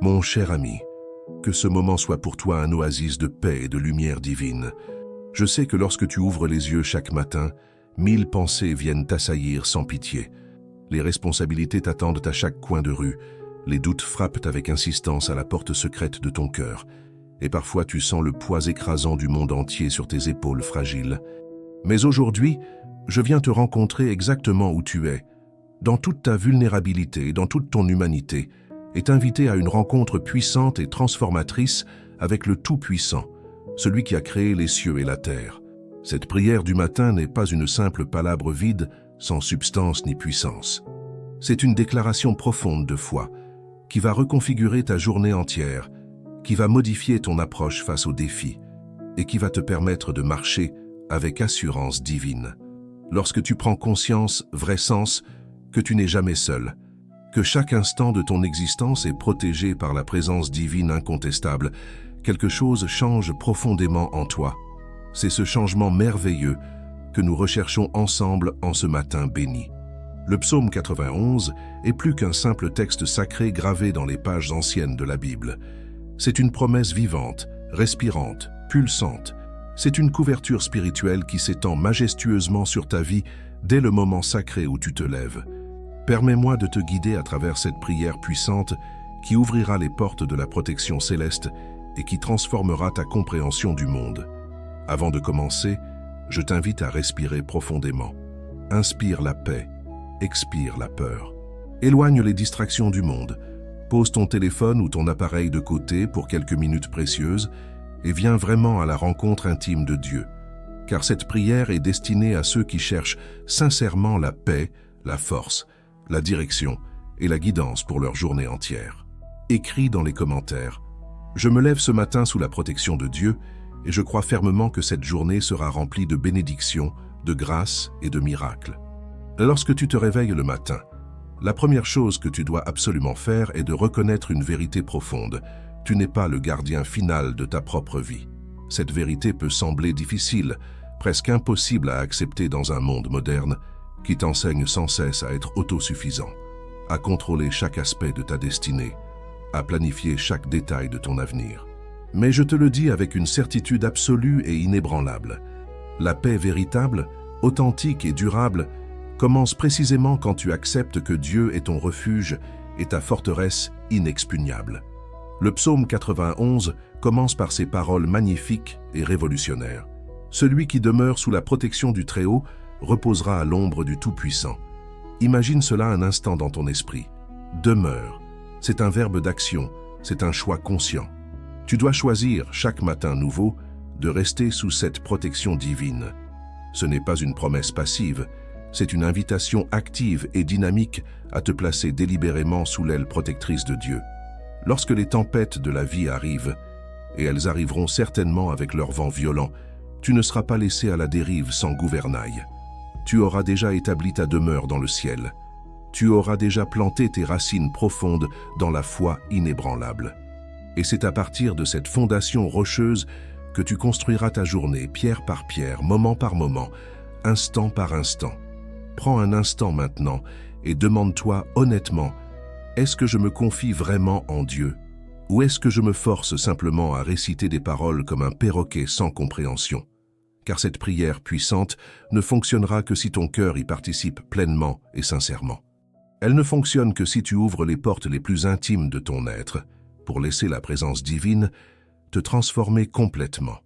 Mon cher ami, que ce moment soit pour toi un oasis de paix et de lumière divine. Je sais que lorsque tu ouvres les yeux chaque matin, 1000 pensées viennent t'assaillir sans pitié. Les responsabilités t'attendent à chaque coin de rue, les doutes frappent avec insistance à la porte secrète de ton cœur, et parfois tu sens le poids écrasant du monde entier sur tes épaules fragiles. Mais aujourd'hui, je viens te rencontrer exactement où tu es, dans toute ta vulnérabilité et dans toute ton humanité, et t'inviter à une rencontre puissante et transformatrice avec le Tout-Puissant, celui qui a créé les cieux et la terre. Cette prière du matin n'est pas une simple palabre vide, sans substance ni puissance. C'est une déclaration profonde de foi, qui va reconfigurer ta journée entière, qui va modifier ton approche face aux défis, et qui va te permettre de marcher avec assurance divine. Lorsque tu prends conscience, vrai sens, que tu n'es jamais seul, que chaque instant de ton existence est protégé par la présence divine incontestable, quelque chose change profondément en toi. C'est ce changement merveilleux que nous recherchons ensemble en ce matin béni. Le psaume 91 est plus qu'un simple texte sacré gravé dans les pages anciennes de la Bible. C'est une promesse vivante, respirante, pulsante. C'est une couverture spirituelle qui s'étend majestueusement sur ta vie dès le moment sacré où tu te lèves. Permets-moi de te guider à travers cette prière puissante qui ouvrira les portes de la protection céleste et qui transformera ta compréhension du monde. Avant de commencer, je t'invite à respirer profondément. Inspire la paix, expire la peur. Éloigne les distractions du monde. Pose ton téléphone ou ton appareil de côté pour quelques minutes précieuses et viens vraiment à la rencontre intime de Dieu. Car cette prière est destinée à ceux qui cherchent sincèrement la paix, la force, la direction et la guidance pour leur journée entière. Écris dans les commentaires « Je me lève ce matin sous la protection de Dieu et je crois fermement que cette journée sera remplie de bénédictions, de grâces et de miracles. » Lorsque tu te réveilles le matin, la première chose que tu dois absolument faire est de reconnaître une vérité profonde. Tu n'es pas le gardien final de ta propre vie. Cette vérité peut sembler difficile, presque impossible à accepter dans un monde moderne qui t'enseigne sans cesse à être autosuffisant, à contrôler chaque aspect de ta destinée, à planifier chaque détail de ton avenir. Mais je te le dis avec une certitude absolue et inébranlable. La paix véritable, authentique et durable commence précisément quand tu acceptes que Dieu est ton refuge et ta forteresse inexpugnable. Le psaume 91 commence par ces paroles magnifiques et révolutionnaires. Celui qui demeure sous la protection du Très-Haut reposera à l'ombre du Tout-Puissant. Imagine cela un instant dans ton esprit. Demeure, c'est un verbe d'action, c'est un choix conscient. Tu dois choisir, chaque matin nouveau, de rester sous cette protection divine. Ce n'est pas une promesse passive, c'est une invitation active et dynamique à te placer délibérément sous l'aile protectrice de Dieu. Lorsque les tempêtes de la vie arrivent, et elles arriveront certainement avec leurs vents violents, tu ne seras pas laissé à la dérive sans gouvernail. Tu auras déjà établi ta demeure dans le ciel. Tu auras déjà planté tes racines profondes dans la foi inébranlable. Et c'est à partir de cette fondation rocheuse que tu construiras ta journée, pierre par pierre, moment par moment, instant par instant. Prends un instant maintenant et demande-toi honnêtement, est-ce que je me confie vraiment en Dieu? Ou est-ce que je me force simplement à réciter des paroles comme un perroquet sans compréhension? Car cette prière puissante ne fonctionnera que si ton cœur y participe pleinement et sincèrement. Elle ne fonctionne que si tu ouvres les portes les plus intimes de ton être, pour laisser la présence divine te transformer complètement.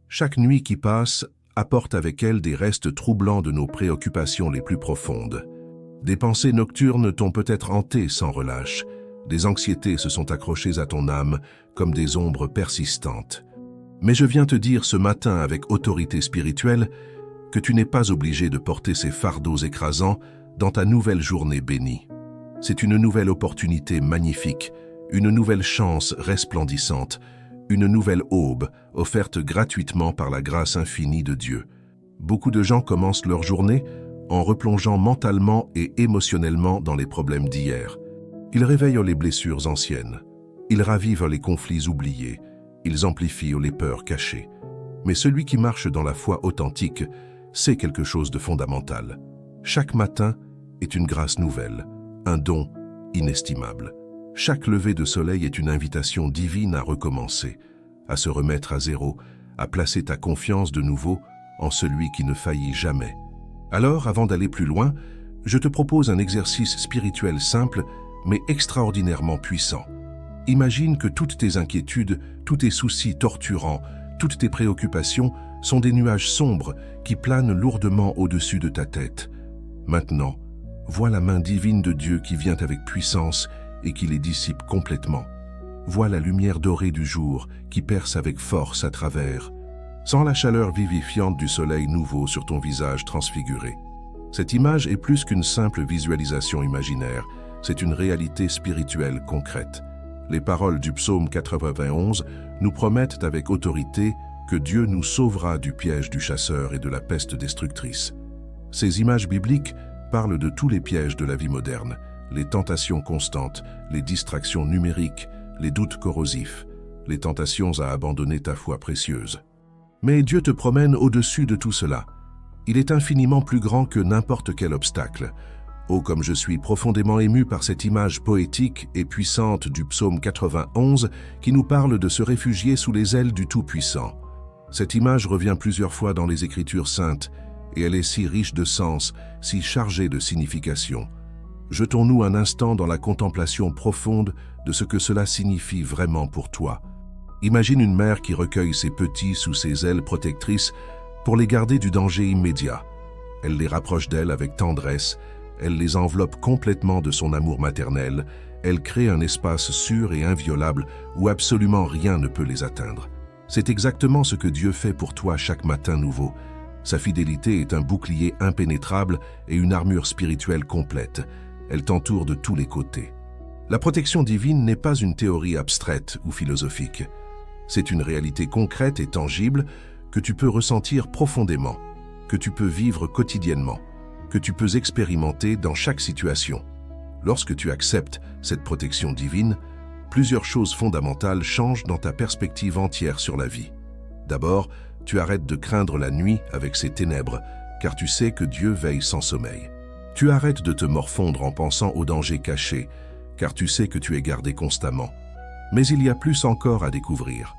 Chaque nuit qui passe apporte avec elle des restes troublants de nos préoccupations les plus profondes. Des pensées nocturnes t'ont peut-être hanté sans relâche. Des anxiétés se sont accrochées à ton âme comme des ombres persistantes. Mais je viens te dire ce matin avec autorité spirituelle que tu n'es pas obligé de porter ces fardeaux écrasants dans ta nouvelle journée bénie. C'est une nouvelle opportunité magnifique, une nouvelle chance resplendissante, une nouvelle aube offerte gratuitement par la grâce infinie de Dieu. Beaucoup de gens commencent leur journée en replongeant mentalement et émotionnellement dans les problèmes d'hier. Ils réveillent les blessures anciennes, ils ravivent les conflits oubliés, ils amplifient les peurs cachées. Mais celui qui marche dans la foi authentique sait quelque chose de fondamental. Chaque matin est une grâce nouvelle, un don inestimable. Chaque lever de soleil est une invitation divine à recommencer, à se remettre à zéro, à placer ta confiance de nouveau en celui qui ne faillit jamais. Alors, avant d'aller plus loin, je te propose un exercice spirituel simple, mais extraordinairement puissant. Imagine que toutes tes inquiétudes, tous tes soucis torturants, toutes tes préoccupations sont des nuages sombres qui planent lourdement au-dessus de ta tête. Maintenant, vois la main divine de Dieu qui vient avec puissance et qui les dissipe complètement. Vois la lumière dorée du jour qui perce avec force à travers. Sens la chaleur vivifiante du soleil nouveau sur ton visage transfiguré. Cette image est plus qu'une simple visualisation imaginaire, c'est une réalité spirituelle concrète. Les paroles du psaume 91 nous promettent avec autorité que Dieu nous sauvera du piège du chasseur et de la peste destructrice. Ces images bibliques parlent de tous les pièges de la vie moderne, les tentations constantes, les distractions numériques, les doutes corrosifs, les tentations à abandonner ta foi précieuse. Mais Dieu te promène au-dessus de tout cela. Il est infiniment plus grand que n'importe quel obstacle. Oh, comme je suis profondément ému par cette image poétique et puissante du psaume 91 qui nous parle de se réfugier sous les ailes du Tout-Puissant. Cette image revient plusieurs fois dans les Écritures saintes et elle est si riche de sens, si chargée de signification. Jetons-nous un instant dans la contemplation profonde de ce que cela signifie vraiment pour toi. Imagine une mère qui recueille ses petits sous ses ailes protectrices pour les garder du danger immédiat. Elle les rapproche d'elle avec tendresse, elle les enveloppe complètement de son amour maternel, elle crée un espace sûr et inviolable où absolument rien ne peut les atteindre. C'est exactement ce que Dieu fait pour toi chaque matin nouveau. Sa fidélité est un bouclier impénétrable et une armure spirituelle complète. Elle t'entoure de tous les côtés. La protection divine n'est pas une théorie abstraite ou philosophique. C'est une réalité concrète et tangible que tu peux ressentir profondément, que tu peux vivre quotidiennement, que tu peux expérimenter dans chaque situation. Lorsque tu acceptes cette protection divine, plusieurs choses fondamentales changent dans ta perspective entière sur la vie. D'abord, tu arrêtes de craindre la nuit avec ses ténèbres, car tu sais que Dieu veille sans sommeil. Tu arrêtes de te morfondre en pensant aux dangers cachés, car tu sais que tu es gardé constamment. Mais il y a plus encore à découvrir.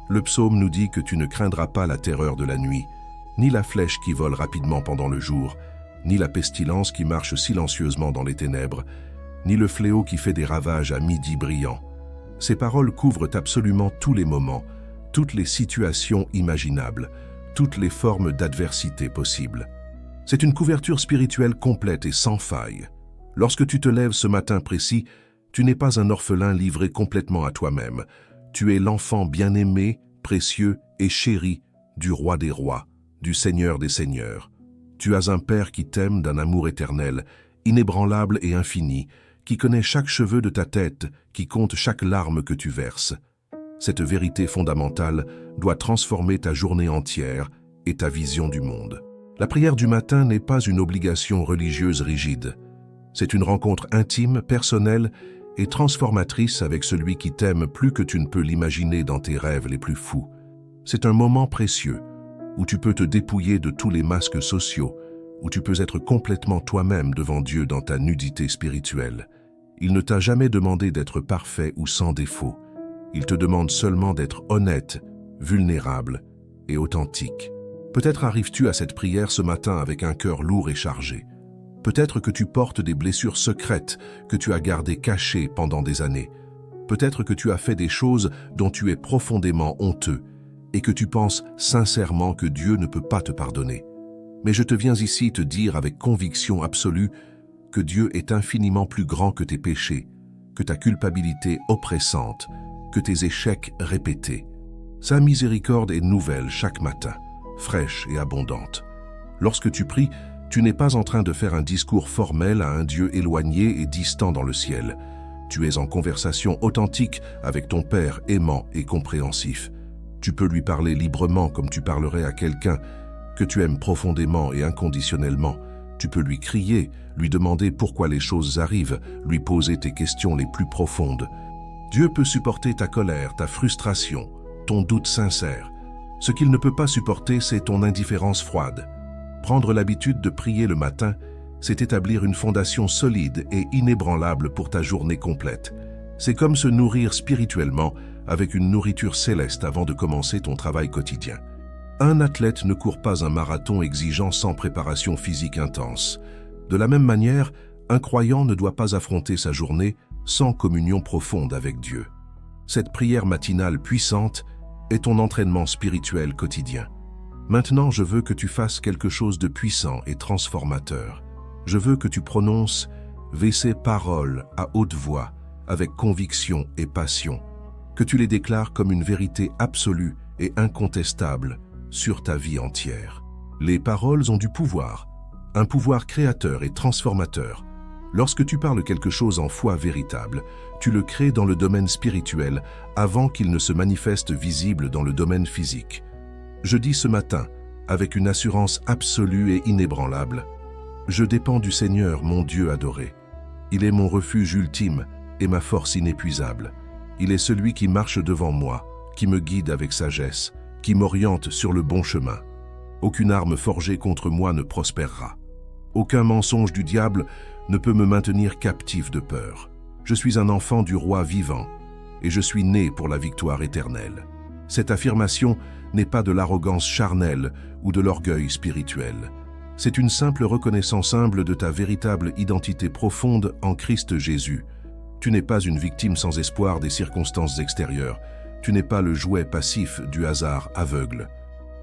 Le psaume nous dit que tu ne craindras pas la terreur de la nuit, ni la flèche qui vole rapidement pendant le jour, ni la pestilence qui marche silencieusement dans les ténèbres, ni le fléau qui fait des ravages à midi brillant. Ces paroles couvrent absolument tous les moments, toutes les situations imaginables, toutes les formes d'adversité possibles. C'est une couverture spirituelle complète et sans faille. Lorsque tu te lèves ce matin précis, tu n'es pas un orphelin livré complètement à toi-même. Tu es l'enfant bien-aimé, précieux et chéri du Roi des rois, du Seigneur des seigneurs. Tu as un Père qui t'aime d'un amour éternel, inébranlable et infini, qui connaît chaque cheveu de ta tête, qui compte chaque larme que tu verses. Cette vérité fondamentale doit transformer ta journée entière et ta vision du monde. La prière du matin n'est pas une obligation religieuse rigide. C'est une rencontre intime, personnelle et transformatrice avec celui qui t'aime plus que tu ne peux l'imaginer dans tes rêves les plus fous. C'est un moment précieux où tu peux te dépouiller de tous les masques sociaux, où tu peux être complètement toi-même devant Dieu dans ta nudité spirituelle. Il ne t'a jamais demandé d'être parfait ou sans défaut. Il te demande seulement d'être honnête, vulnérable et authentique. Peut-être arrives-tu à cette prière ce matin avec un cœur lourd et chargé. Peut-être que tu portes des blessures secrètes que tu as gardées cachées pendant des années. Peut-être que tu as fait des choses dont tu es profondément honteux et que tu penses sincèrement que Dieu ne peut pas te pardonner. Mais je te viens ici te dire avec conviction absolue que Dieu est infiniment plus grand que tes péchés, que ta culpabilité oppressante, que tes échecs répétés. Sa miséricorde est nouvelle chaque matin, fraîche et abondante. Lorsque tu pries, tu n'es pas en train de faire un discours formel à un Dieu éloigné et distant dans le ciel. Tu es en conversation authentique avec ton Père aimant et compréhensif. Tu peux lui parler librement comme tu parlerais à quelqu'un que tu aimes profondément et inconditionnellement. Tu peux lui crier, lui demander pourquoi les choses arrivent, lui poser tes questions les plus profondes. Dieu peut supporter ta colère, ta frustration, ton doute sincère. Ce qu'il ne peut pas supporter, c'est ton indifférence froide. Prendre l'habitude de prier le matin, c'est établir une fondation solide et inébranlable pour ta journée complète. C'est comme se nourrir spirituellement avec une nourriture céleste avant de commencer ton travail quotidien. Un athlète ne court pas un marathon exigeant sans préparation physique intense. De la même manière, un croyant ne doit pas affronter sa journée sans communion profonde avec Dieu. Cette prière matinale puissante est ton entraînement spirituel quotidien. Maintenant, je veux que tu fasses quelque chose de puissant et transformateur. Je veux que tu prononces ces paroles à haute voix, avec conviction et passion, que tu les déclares comme une vérité absolue et incontestable sur ta vie entière. Les paroles ont du pouvoir, un pouvoir créateur et transformateur. Lorsque tu parles quelque chose en foi véritable, tu le crées dans le domaine spirituel avant qu'il ne se manifeste visible dans le domaine physique. Je dis ce matin, avec une assurance absolue et inébranlable, je dépends du Seigneur, mon Dieu adoré. Il est mon refuge ultime et ma force inépuisable. Il est celui qui marche devant moi, qui me guide avec sagesse, qui m'oriente sur le bon chemin. Aucune arme forgée contre moi ne prospérera. Aucun mensonge du diable ne peut me maintenir captif de peur. Je suis un enfant du roi vivant et je suis né pour la victoire éternelle. Cette affirmation n'est pas de l'arrogance charnelle ou de l'orgueil spirituel. C'est une simple reconnaissance humble de ta véritable identité profonde en Christ Jésus. Tu n'es pas une victime sans espoir des circonstances extérieures. Tu n'es pas le jouet passif du hasard aveugle.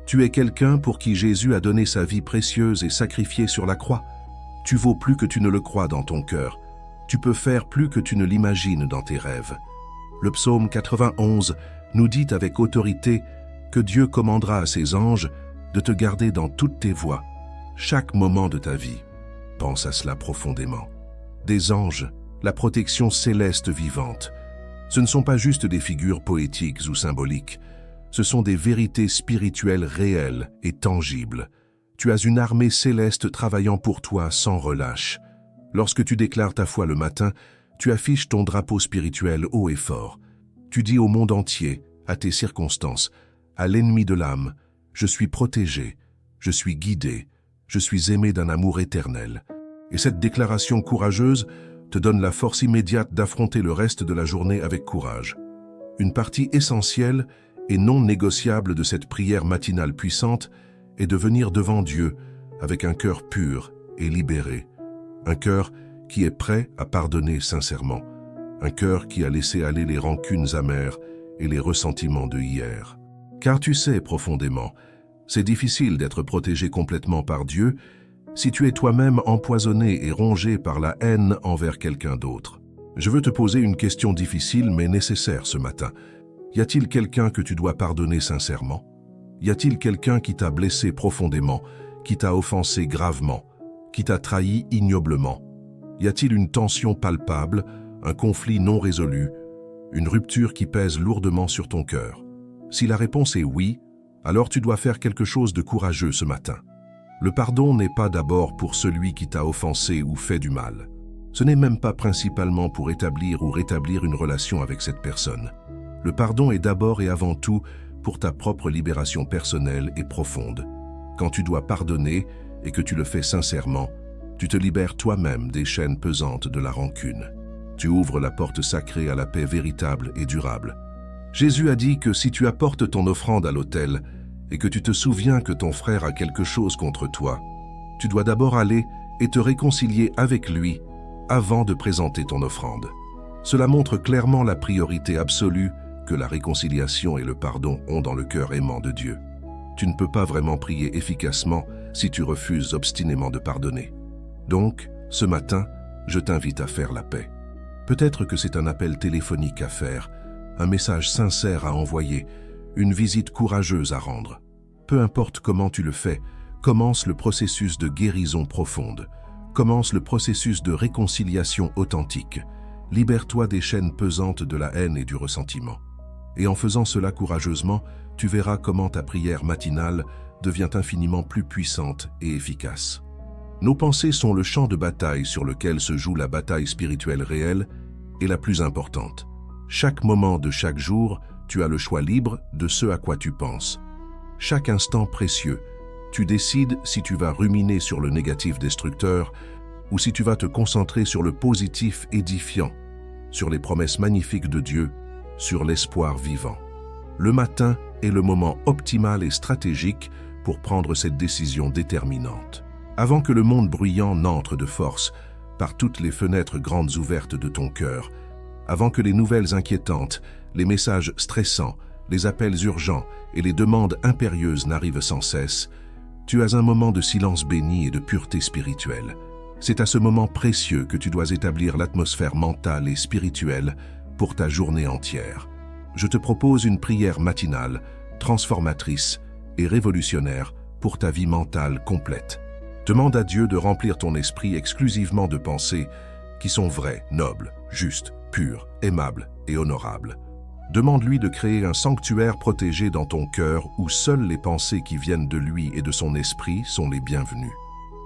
Tu es quelqu'un pour qui Jésus a donné sa vie précieuse et sacrifiée sur la croix. Tu vaux plus que tu ne le crois dans ton cœur. Tu peux faire plus que tu ne l'imagines dans tes rêves. Le psaume 91 nous dit avec autorité que Dieu commandera à ses anges de te garder dans toutes tes voies, chaque moment de ta vie. Pense à cela profondément. Des anges, la protection céleste vivante. Ce ne sont pas juste des figures poétiques ou symboliques. Ce sont des vérités spirituelles réelles et tangibles. Tu as une armée céleste travaillant pour toi sans relâche. Lorsque tu déclares ta foi le matin, tu affiches ton drapeau spirituel haut et fort. Tu dis au monde entier, à tes circonstances, à l'ennemi de l'âme, je suis protégé, je suis guidé, je suis aimé d'un amour éternel. Et cette déclaration courageuse te donne la force immédiate d'affronter le reste de la journée avec courage. Une partie essentielle et non négociable de cette prière matinale puissante est de venir devant Dieu avec un cœur pur et libéré. Un cœur qui est prêt à pardonner sincèrement. Un cœur qui a laissé aller les rancunes amères et les ressentiments de hier. Car tu sais profondément, c'est difficile d'être protégé complètement par Dieu si tu es toi-même empoisonné et rongé par la haine envers quelqu'un d'autre. Je veux te poser une question difficile mais nécessaire ce matin. Y a-t-il quelqu'un que tu dois pardonner sincèrement? Y a-t-il quelqu'un qui t'a blessé profondément, qui t'a offensé gravement, qui t'a trahi ignoblement? Y a-t-il une tension palpable, un conflit non résolu, une rupture qui pèse lourdement sur ton cœur? Si la réponse est oui, alors tu dois faire quelque chose de courageux ce matin. Le pardon n'est pas d'abord pour celui qui t'a offensé ou fait du mal. Ce n'est même pas principalement pour établir ou rétablir une relation avec cette personne. Le pardon est d'abord et avant tout pour ta propre libération personnelle et profonde. Quand tu dois pardonner et que tu le fais sincèrement, tu te libères toi-même des chaînes pesantes de la rancune. Tu ouvres la porte sacrée à la paix véritable et durable. Jésus a dit que si tu apportes ton offrande à l'autel et que tu te souviens que ton frère a quelque chose contre toi, tu dois d'abord aller et te réconcilier avec lui avant de présenter ton offrande. Cela montre clairement la priorité absolue que la réconciliation et le pardon ont dans le cœur aimant de Dieu. Tu ne peux pas vraiment prier efficacement si tu refuses obstinément de pardonner. Donc, ce matin, je t'invite à faire la paix. Peut-être que c'est un appel téléphonique à faire, un message sincère à envoyer, une visite courageuse à rendre. Peu importe comment tu le fais, commence le processus de guérison profonde. Commence le processus de réconciliation authentique. Libère-toi des chaînes pesantes de la haine et du ressentiment. Et en faisant cela courageusement, tu verras comment ta prière matinale devient infiniment plus puissante et efficace. Nos pensées sont le champ de bataille sur lequel se joue la bataille spirituelle réelle et la plus importante. Chaque moment de chaque jour, tu as le choix libre de ce à quoi tu penses. Chaque instant précieux, tu décides si tu vas ruminer sur le négatif destructeur ou si tu vas te concentrer sur le positif édifiant. sur les promesses magnifiques de Dieu, sur l'espoir vivant. Le matin est le moment optimal et stratégique pour prendre cette décision déterminante. Avant que le monde bruyant n'entre de force par toutes les fenêtres grandes ouvertes de ton cœur, avant que les nouvelles inquiétantes, les messages stressants, les appels urgents et les demandes impérieuses n'arrivent sans cesse, tu as un moment de silence béni et de pureté spirituelle. C'est à ce moment précieux que tu dois établir l'atmosphère mentale et spirituelle pour ta journée entière. Je te propose une prière matinale, transformatrice et révolutionnaire pour ta vie mentale complète. Demande à Dieu de remplir ton esprit exclusivement de pensées qui sont vraies, nobles, justes, pures, aimables et honorables. Demande-lui de créer un sanctuaire protégé dans ton cœur où seules les pensées qui viennent de lui et de son esprit sont les bienvenues.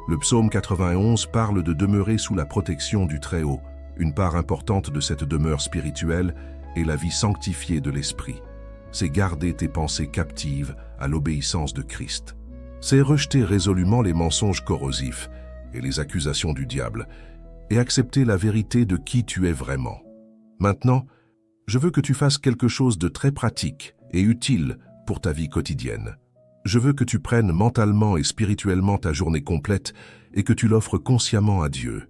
Le psaume 91 parle de demeurer sous la protection du Très-Haut. Une part importante de cette demeure spirituelle est la vie sanctifiée de l'esprit. C'est garder tes pensées captives à l'obéissance de Christ. C'est rejeter résolument les mensonges corrosifs et les accusations du diable et accepter la vérité de qui tu es vraiment. Maintenant, je veux que tu fasses quelque chose de très pratique et utile pour ta vie quotidienne. Je veux que tu prennes mentalement et spirituellement ta journée complète et que tu l'offres consciemment à Dieu.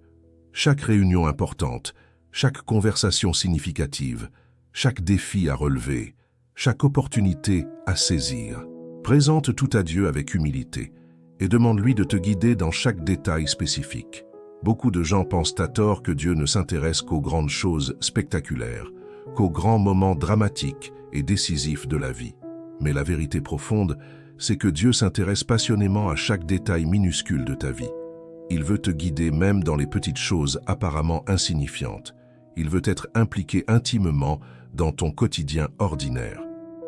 Chaque réunion importante, chaque conversation significative, chaque défi à relever, chaque opportunité à saisir. Présente tout à Dieu avec humilité et demande-lui de te guider dans chaque détail spécifique. Beaucoup de gens pensent à tort que Dieu ne s'intéresse qu'aux grandes choses spectaculaires, qu'aux grands moments dramatiques et décisifs de la vie. Mais la vérité profonde, c'est que Dieu s'intéresse passionnément à chaque détail minuscule de ta vie. Il veut te guider même dans les petites choses apparemment insignifiantes. Il veut être impliqué intimement dans ton quotidien ordinaire.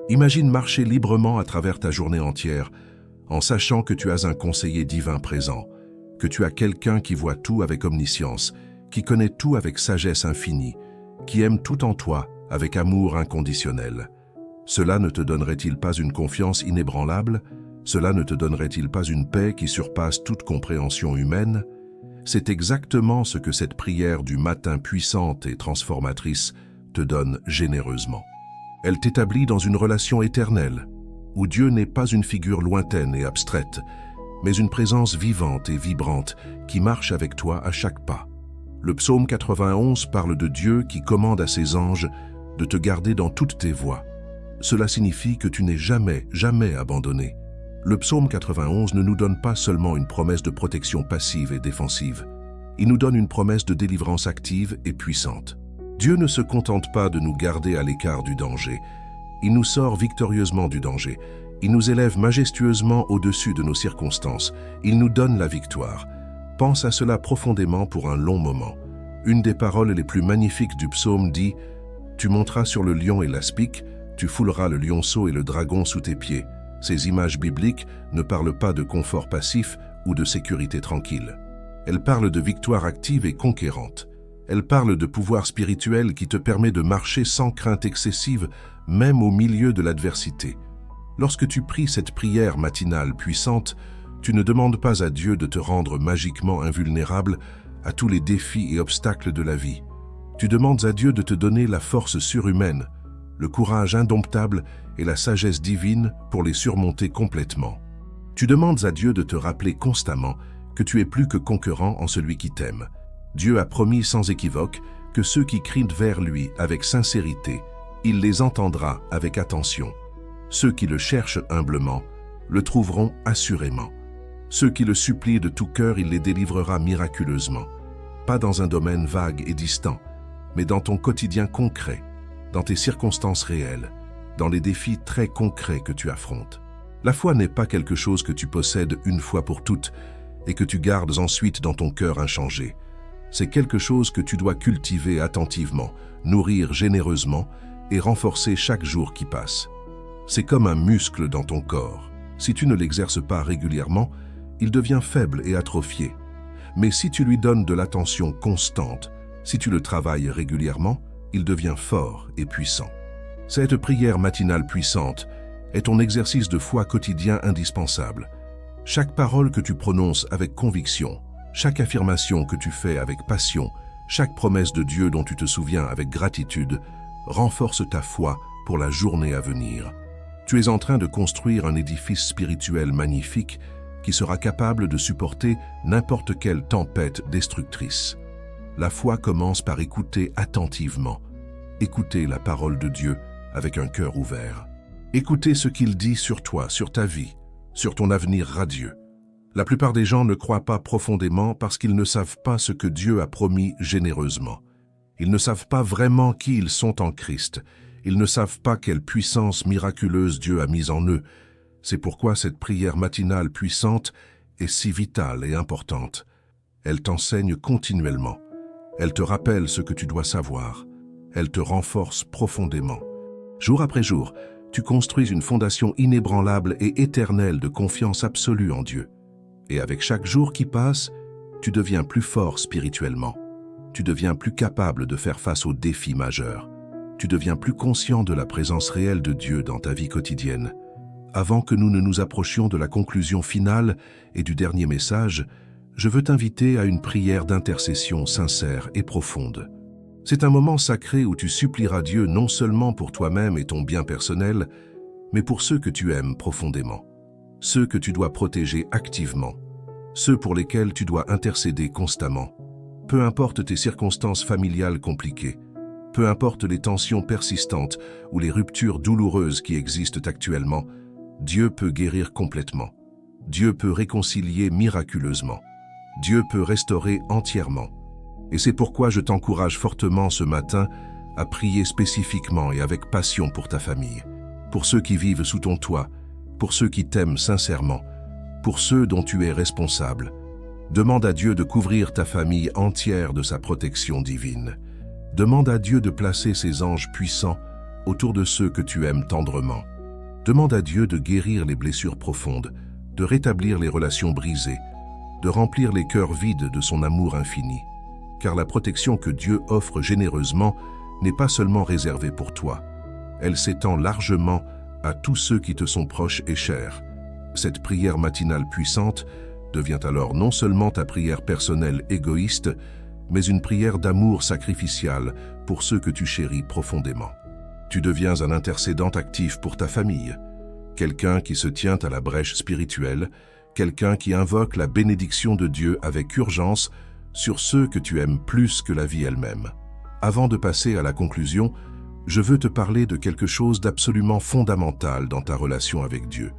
Imagine marcher librement à travers ta journée entière, en sachant que tu as un conseiller divin présent, que tu as quelqu'un qui voit tout avec omniscience, qui connaît tout avec sagesse infinie, qui aime tout en toi avec amour inconditionnel. Cela ne te donnerait-il pas une confiance inébranlable? Cela ne te donnerait-il pas une paix qui surpasse toute compréhension humaine? C'est exactement ce que cette prière du matin puissante et transformatrice te donne généreusement. Elle t'établit dans une relation éternelle, où Dieu n'est pas une figure lointaine et abstraite, mais une présence vivante et vibrante qui marche avec toi à chaque pas. Le psaume 91 parle de Dieu qui commande à ses anges de te garder dans toutes tes voies. Cela signifie que tu n'es jamais abandonné. Le psaume 91 ne nous donne pas seulement une promesse de protection passive et défensive. Il nous donne une promesse de délivrance active et puissante. Dieu ne se contente pas de nous garder à l'écart du danger. Il nous sort victorieusement du danger. Il nous élève majestueusement au-dessus de nos circonstances. Il nous donne la victoire. Pense à cela profondément pour un long moment. Une des paroles les plus magnifiques du psaume dit « Tu monteras sur le lion et l'aspic, tu fouleras le lionceau et le dragon sous tes pieds. » Ces images bibliques ne parlent pas de confort passif ou de sécurité tranquille. Elles parlent de victoire active et conquérante. Elles parlent de pouvoir spirituel qui te permet de marcher sans crainte excessive, même au milieu de l'adversité. Lorsque tu pries cette prière matinale puissante, tu ne demandes pas à Dieu de te rendre magiquement invulnérable à tous les défis et obstacles de la vie. Tu demandes à Dieu de te donner la force surhumaine, le courage indomptable et la sagesse divine pour les surmonter complètement. Tu demandes à Dieu de te rappeler constamment que tu es plus que conquérant en celui qui t'aime. Dieu a promis sans équivoque que ceux qui crient vers lui avec sincérité, il les entendra avec attention. Ceux qui le cherchent humblement le trouveront assurément. Ceux qui le supplient de tout cœur, il les délivrera miraculeusement. Pas dans un domaine vague et distant, mais dans ton quotidien concret, dans tes circonstances réelles, dans les défis très concrets que tu affrontes. La foi n'est pas quelque chose que tu possèdes une fois pour toutes et que tu gardes ensuite dans ton cœur inchangé. C'est quelque chose que tu dois cultiver attentivement, nourrir généreusement et renforcer chaque jour qui passe. C'est comme un muscle dans ton corps. Si tu ne l'exerces pas régulièrement, il devient faible et atrophié. Mais si tu lui donnes de l'attention constante, si tu le travailles régulièrement, il devient fort et puissant. Cette prière matinale puissante est ton exercice de foi quotidien indispensable. Chaque parole que tu prononces avec conviction, chaque affirmation que tu fais avec passion, Chaque promesse de Dieu dont tu te souviens avec gratitude renforce ta foi pour la journée à venir. Tu es en train de construire un édifice spirituel magnifique qui sera capable de supporter n'importe quelle tempête destructrice. La foi commence par écouter attentivement. Écouter la parole de Dieu avec un cœur ouvert. Écouter ce qu'il dit sur toi, sur ta vie, sur ton avenir radieux. La plupart des gens ne croient pas profondément parce qu'ils ne savent pas ce que Dieu a promis généreusement. Ils ne savent pas vraiment qui ils sont en Christ. Ils ne savent pas quelle puissance miraculeuse Dieu a mise en eux. C'est pourquoi cette prière matinale puissante est si vitale et importante. Elle t'enseigne continuellement. Elle te rappelle ce que tu dois savoir. Elle te renforce profondément. Jour après jour, tu construis une fondation inébranlable et éternelle de confiance absolue en Dieu. Et avec chaque jour qui passe, tu deviens plus fort spirituellement. Tu deviens plus capable de faire face aux défis majeurs. Tu deviens plus conscient de la présence réelle de Dieu dans ta vie quotidienne. Avant que nous ne nous approchions de la conclusion finale et du dernier message, je veux t'inviter à une prière d'intercession sincère et profonde. C'est un moment sacré où tu supplieras Dieu non seulement pour toi-même et ton bien personnel, mais pour ceux que tu aimes profondément, ceux que tu dois protéger activement, ceux pour lesquels tu dois intercéder constamment. Peu importe tes circonstances familiales compliquées, peu importe les tensions persistantes ou les ruptures douloureuses qui existent actuellement, Dieu peut guérir complètement. Dieu peut réconcilier miraculeusement. Dieu peut restaurer entièrement. Et c'est pourquoi je t'encourage fortement ce matin à prier spécifiquement et avec passion pour ta famille, pour ceux qui vivent sous ton toit, pour ceux qui t'aiment sincèrement, pour ceux dont tu es responsable. Demande à Dieu de couvrir ta famille entière de sa protection divine. Demande à Dieu de placer ses anges puissants autour de ceux que tu aimes tendrement. Demande à Dieu de guérir les blessures profondes, de rétablir les relations brisées, de remplir les cœurs vides de son amour infini. Car la protection que Dieu offre généreusement n'est pas seulement réservée pour toi. Elle s'étend largement à tous ceux qui te sont proches et chers. Cette prière matinale puissante devient alors non seulement ta prière personnelle égoïste, mais une prière d'amour sacrificial pour ceux que tu chéris profondément. Tu deviens un intercédant actif pour ta famille, quelqu'un qui se tient à la brèche spirituelle, quelqu'un qui invoque la bénédiction de Dieu avec urgence sur ceux que tu aimes plus que la vie elle-même. Avant de passer à la conclusion, je veux te parler de quelque chose d'absolument fondamental dans ta relation avec Dieu.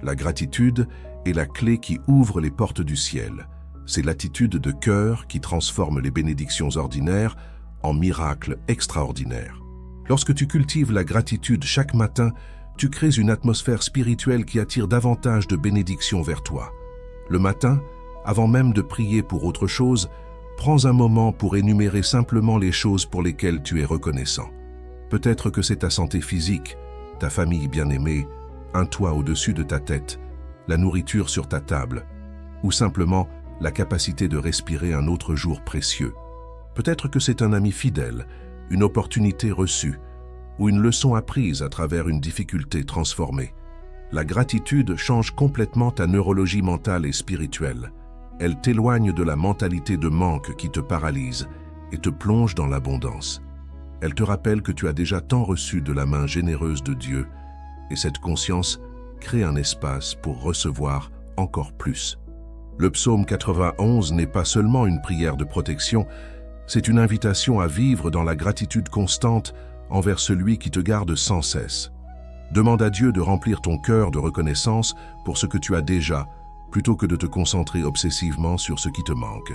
La gratitude est la clé qui ouvre les portes du ciel. C'est l'attitude de cœur qui transforme les bénédictions ordinaires en miracles extraordinaires. Lorsque tu cultives la gratitude chaque matin, tu crées une atmosphère spirituelle qui attire davantage de bénédictions vers toi. Le matin, avant même de prier pour autre chose, prends un moment pour énumérer simplement les choses pour lesquelles tu es reconnaissant. Peut-être que c'est ta santé physique, ta famille bien-aimée, un toit au-dessus de ta tête, la nourriture sur ta table, ou simplement la capacité de respirer un autre jour précieux. Peut-être que c'est un ami fidèle, une opportunité reçue, ou une leçon apprise à travers une difficulté transformée. La gratitude change complètement ta neurologie mentale et spirituelle. Elle t'éloigne de la mentalité de manque qui te paralyse et te plonge dans l'abondance. Elle te rappelle que tu as déjà tant reçu de la main généreuse de Dieu, et cette conscience crée un espace pour recevoir encore plus. Le psaume 91 n'est pas seulement une prière de protection, c'est une invitation à vivre dans la gratitude constante envers celui qui te garde sans cesse. Demande à Dieu de remplir ton cœur de reconnaissance pour ce que tu as déjà, plutôt que de te concentrer obsessivement sur ce qui te manque.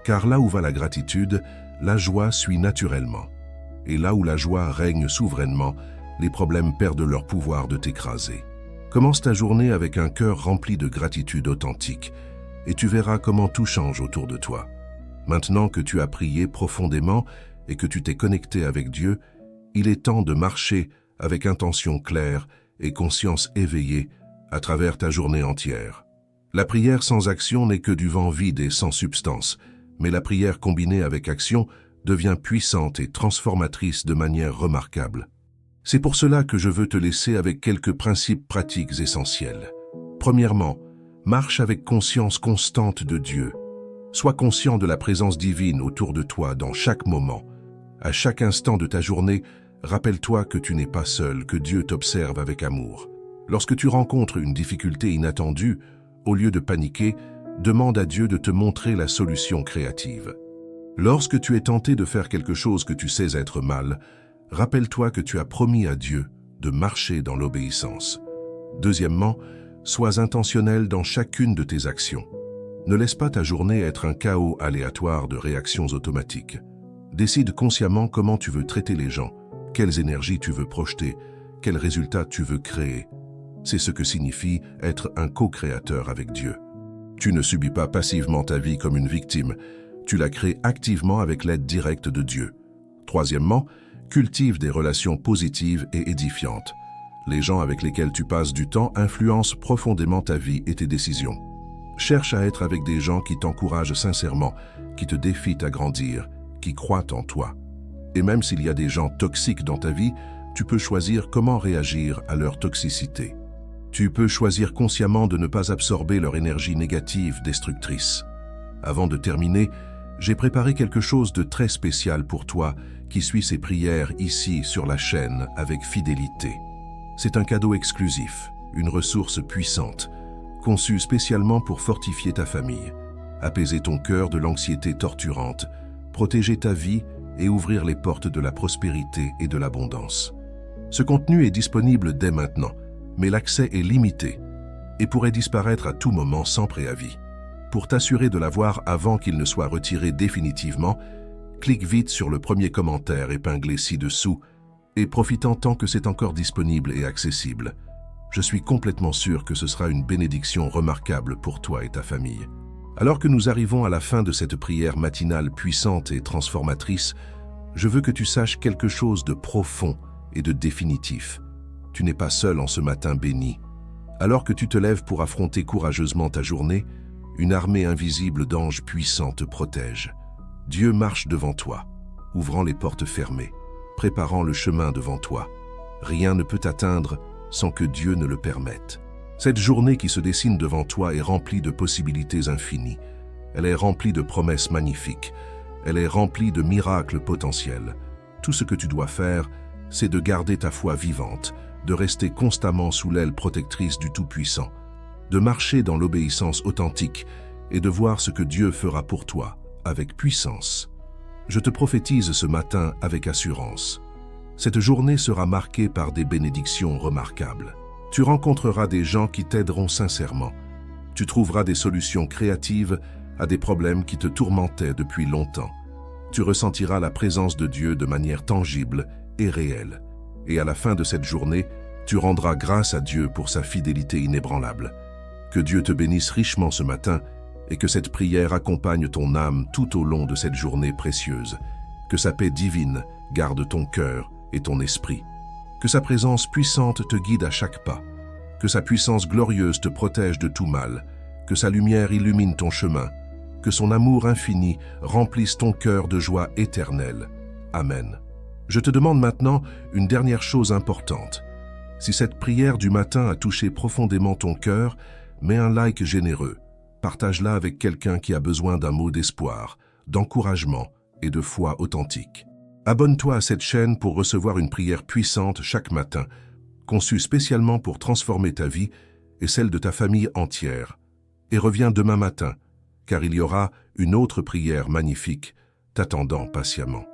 Car là où va la gratitude, la joie suit naturellement. Et là où la joie règne souverainement, les problèmes perdent leur pouvoir de t'écraser. Commence ta journée avec un cœur rempli de gratitude authentique, et tu verras comment tout change autour de toi. Maintenant que tu as prié profondément et que tu t'es connecté avec Dieu, il est temps de marcher avec intention claire et conscience éveillée à travers ta journée entière. La prière sans action n'est que du vent vide et sans substance, mais la prière combinée avec action devient puissante et transformatrice de manière remarquable. C'est pour cela que je veux te laisser avec quelques principes pratiques essentiels. Premièrement, marche avec conscience constante de Dieu. Sois conscient de la présence divine autour de toi dans chaque moment. À chaque instant de ta journée, rappelle-toi que tu n'es pas seul, que Dieu t'observe avec amour. Lorsque tu rencontres une difficulté inattendue, au lieu de paniquer, demande à Dieu de te montrer la solution créative. Lorsque tu es tenté de faire quelque chose que tu sais être mal, rappelle-toi que tu as promis à Dieu de marcher dans l'obéissance. Deuxièmement, sois intentionnel dans chacune de tes actions. Ne laisse pas ta journée être un chaos aléatoire de réactions automatiques. Décide consciemment comment tu veux traiter les gens, quelles énergies tu veux projeter, quels résultats tu veux créer. C'est ce que signifie être un co-créateur avec Dieu. Tu ne subis pas passivement ta vie comme une victime, tu la crées activement avec l'aide directe de Dieu. Troisièmement, cultive des relations positives et édifiantes. Les gens avec lesquels tu passes du temps influencent profondément ta vie et tes décisions. Cherche à être avec des gens qui t'encouragent sincèrement, qui te défient à grandir, qui croient en toi. Et même s'il y a des gens toxiques dans ta vie, tu peux choisir comment réagir à leur toxicité. Tu peux choisir consciemment de ne pas absorber leur énergie négative destructrice. Avant de terminer, j'ai préparé quelque chose de très spécial pour toi qui suis ces prières ici sur la chaîne avec fidélité. C'est un cadeau exclusif, une ressource puissante, conçue spécialement pour fortifier ta famille, apaiser ton cœur de l'anxiété torturante, protéger ta vie et ouvrir les portes de la prospérité et de l'abondance. Ce contenu est disponible dès maintenant, mais l'accès est limité et pourrait disparaître à tout moment sans préavis. Pour t'assurer de l'avoir avant qu'il ne soit retiré définitivement, clique vite sur le premier commentaire épinglé ci-dessous et profitant tant que c'est encore disponible et accessible. Je suis complètement sûr que ce sera une bénédiction remarquable pour toi et ta famille. Alors que nous arrivons à la fin de cette prière matinale puissante et transformatrice, je veux que tu saches quelque chose de profond et de définitif. Tu n'es pas seul en ce matin béni. Alors que tu te lèves pour affronter courageusement ta journée, une armée invisible d'anges puissants te protège. Dieu marche devant toi, ouvrant les portes fermées, préparant le chemin devant toi. Rien ne peut t'atteindre sans que Dieu ne le permette. Cette journée qui se dessine devant toi est remplie de possibilités infinies. Elle est remplie de promesses magnifiques. Elle est remplie de miracles potentiels. Tout ce que tu dois faire, c'est de garder ta foi vivante, de rester constamment sous l'aile protectrice du Tout-Puissant, de marcher dans l'obéissance authentique et de voir ce que Dieu fera pour toi avec puissance. Je te prophétise ce matin avec assurance. Cette journée sera marquée par des bénédictions remarquables. Tu rencontreras des gens qui t'aideront sincèrement. Tu trouveras des solutions créatives à des problèmes qui te tourmentaient depuis longtemps. Tu ressentiras la présence de Dieu de manière tangible et réelle. Et à la fin de cette journée, tu rendras grâce à Dieu pour sa fidélité inébranlable. Que Dieu te bénisse richement ce matin et que cette prière accompagne ton âme tout au long de cette journée précieuse. Que sa paix divine garde ton cœur et ton esprit. Que sa présence puissante te guide à chaque pas. Que sa puissance glorieuse te protège de tout mal. Que sa lumière illumine ton chemin. Que son amour infini remplisse ton cœur de joie éternelle. Amen. Je te demande maintenant une dernière chose importante. Si cette prière du matin a touché profondément ton cœur, mets un like généreux. Partage-la avec quelqu'un qui a besoin d'un mot d'espoir, d'encouragement et de foi authentique. Abonne-toi à cette chaîne pour recevoir une prière puissante chaque matin, conçue spécialement pour transformer ta vie et celle de ta famille entière. Et reviens demain matin, car il y aura une autre prière magnifique t'attendant patiemment.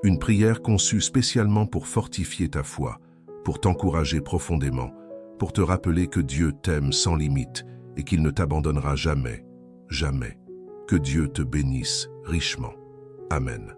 Une prière conçue spécialement pour fortifier ta foi, pour t'encourager profondément, pour te rappeler que Dieu t'aime sans limite et qu'il ne t'abandonnera jamais, jamais. Que Dieu te bénisse richement. Amen.